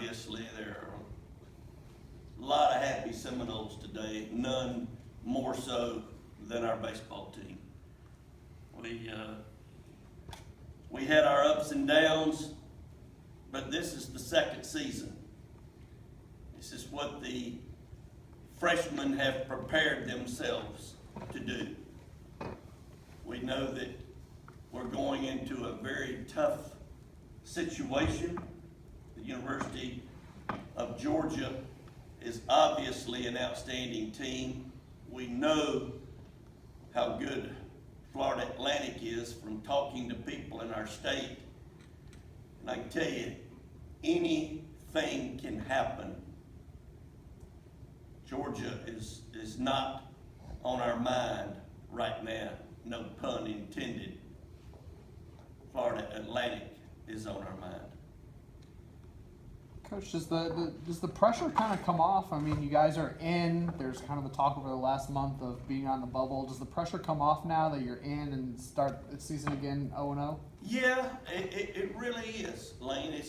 obviously there are a lot of happy Seminoles today, none more so than our baseball team. We had our ups and downs, but this is the second season. This is what the freshmen have prepared themselves to do. We know that we're going into a very tough situation. The University of Georgia is obviously an outstanding team. We know how good Florida Atlantic is from talking to people in our state. And I can tell you, anything can happen. Georgia is not on our mind right now, no pun intended. Florida Atlantic is on our mind. Coach, does the pressure kind of come off? I mean, you guys are in. There's kind of the talk over the last month of being on the bubble. Does the pressure come off now that you're in and start the season again 0-0? Yeah, it really is, Lane.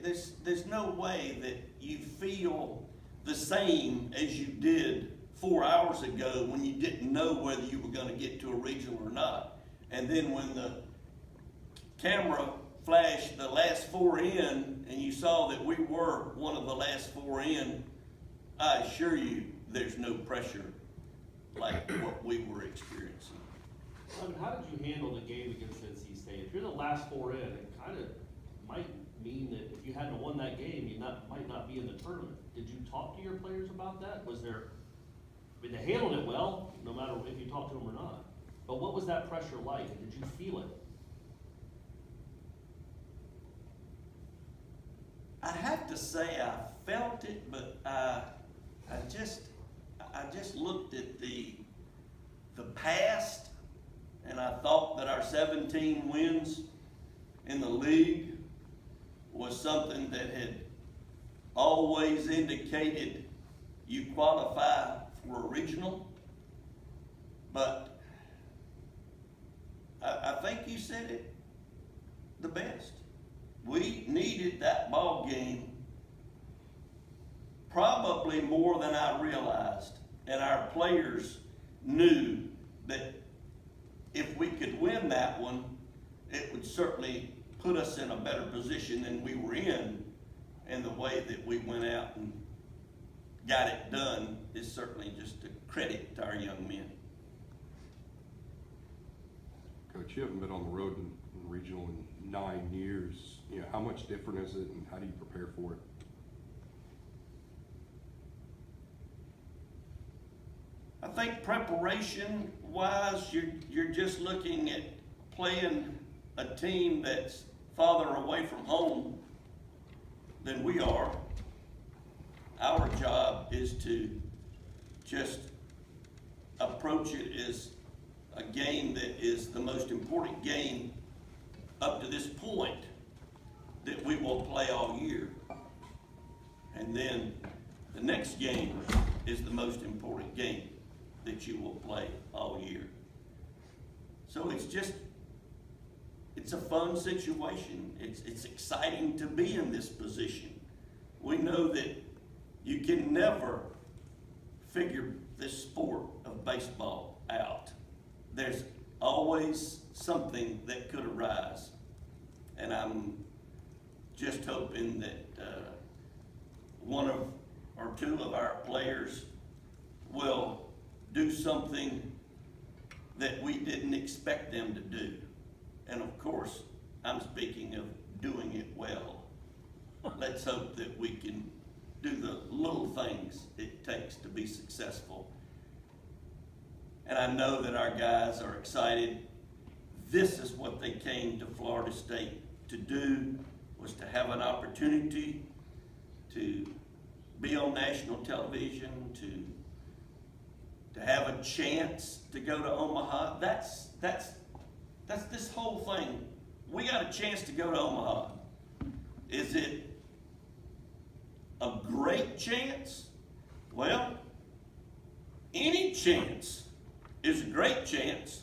There's no way that you feel the same as you did 4 hours ago when you didn't know whether you were going to get to a regional or not. And then when the camera flashed the last four in and you saw that we were one of the last four in, I assure you there's no pressure like what we were experiencing. How did you handle the game against NC State? If you're the last four in, it kind of might mean that if you hadn't won that game, you might not be in the tournament. Did you talk to your players about that? They handled it well, no matter if you talked to them or not. But what was that pressure like? Did you feel it? I have to say I felt it, but I just looked at the past, and I thought that our 17 wins in the league was something that had always indicated you qualify for a regional. But I think you said it the best. We needed that ball game probably more than I realized, and our players knew that if we could win that one, it would certainly put us in a better position than we were in, and the way that we went out and got it done is certainly just a credit to our young men. Coach, you haven't been on the road in regional in 9 years. How much different is it, and how do you prepare for it? I think preparation-wise, you're just looking at playing a team that's farther away from home than we are. Our job is to just approach it as a game that is the most important game up to this point that we will play all year. And then the next game is the most important game that you will play all year. So it's a fun situation. It's exciting to be in this position. We know that you can never figure this sport of baseball out. There's always something that could arise. And I'm just hoping that one or two of our players will do something that we didn't expect them to do. And of course, I'm speaking of doing it well. Let's hope that we can do the little things it takes to be successful. And I know that our guys are excited. This is what they came to Florida State to do, was to have an opportunity to be on national television, to have a chance to go to Omaha. That's this whole thing. We got a chance to go to Omaha. Is it a great chance? Well, any chance is a great chance.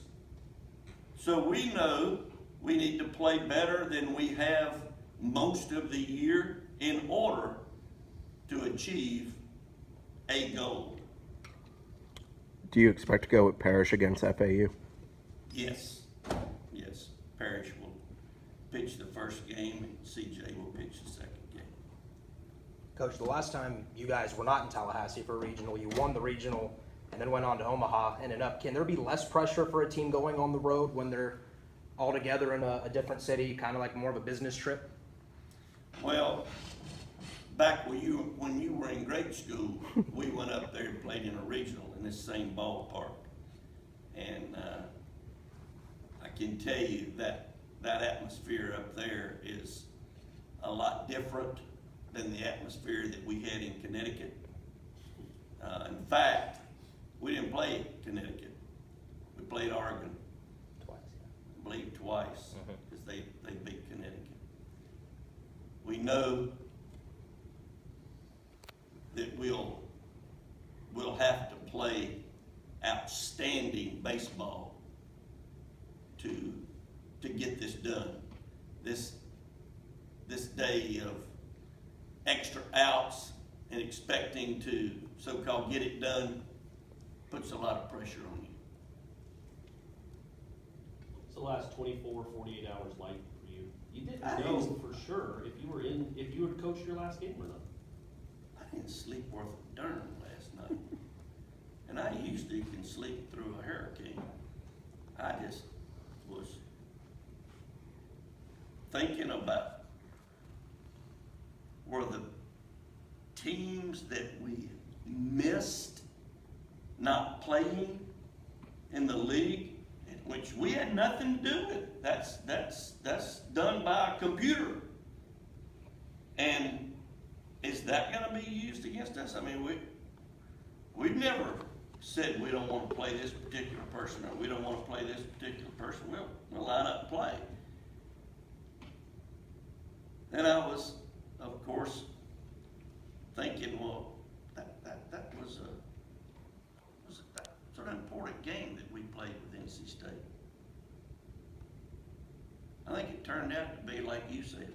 So we know we need to play better than we have most of the year in order to achieve a goal. Do you expect to go with Parrish against FAU? Yes, yes. Parrish will pitch the first game and CJ will pitch the second game. Coach, the last time you guys were not in Tallahassee for a regional, you won the regional and then went on to Omaha, ended up. Can there be less pressure for a team going on the road when they're all together in a different city, kind of like more of a business trip? Well, back when you were in grade school, we went up there and played in a regional in this same ballpark. And I can tell you that atmosphere up there is a lot different than the atmosphere that we had in Connecticut. In fact, we didn't play Connecticut. We played Oregon. Twice, I believe twice, because they beat Connecticut. We know that we'll have to play outstanding baseball to get this done. This day of extra outs and expecting to so-called get it done puts a lot of pressure on you. It's the last 24, 48 hours like for you. You didn't I know didn't- for sure if you had coached your last game or not. I didn't sleep worth a darn last night. And I usually can sleep through a hurricane. I just was thinking about were the teams that we missed not playing in the league, in which we had nothing to do with. That's done by a computer. And is that going to be used against us? I mean, we've never said we don't want to play this particular person or we don't want to play this particular person. We'll line up and play. And I was, of course, thinking, well, that was an important game that we played with NC State. I think it turned out to be, like you said,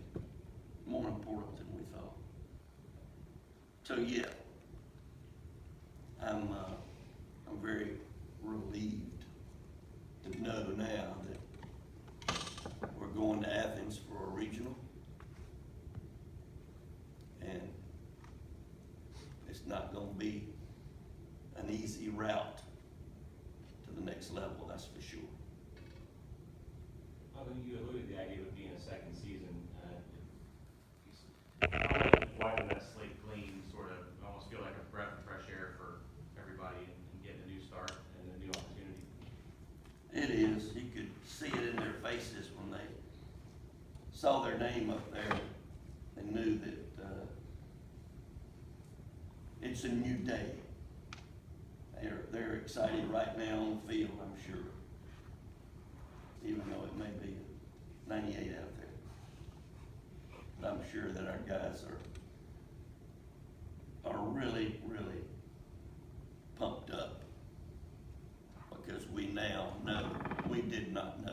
more important than we thought. So yeah, I'm very relieved to know now that we're going to Athens for a regional, and it's not going to be an easy route to the next level, that's for sure. Well, you alluded to the idea of it being a second season. Wiping that slate clean, sort of almost feel like a breath of fresh air for everybody and getting a new start and a new opportunity. It is. You could see it in their faces when they saw their name up there and knew that it's a new day. They're excited right now on the field, I'm sure. Even though it may be 98 out there. But I'm sure that our guys are really, really pumped up because we now know we did not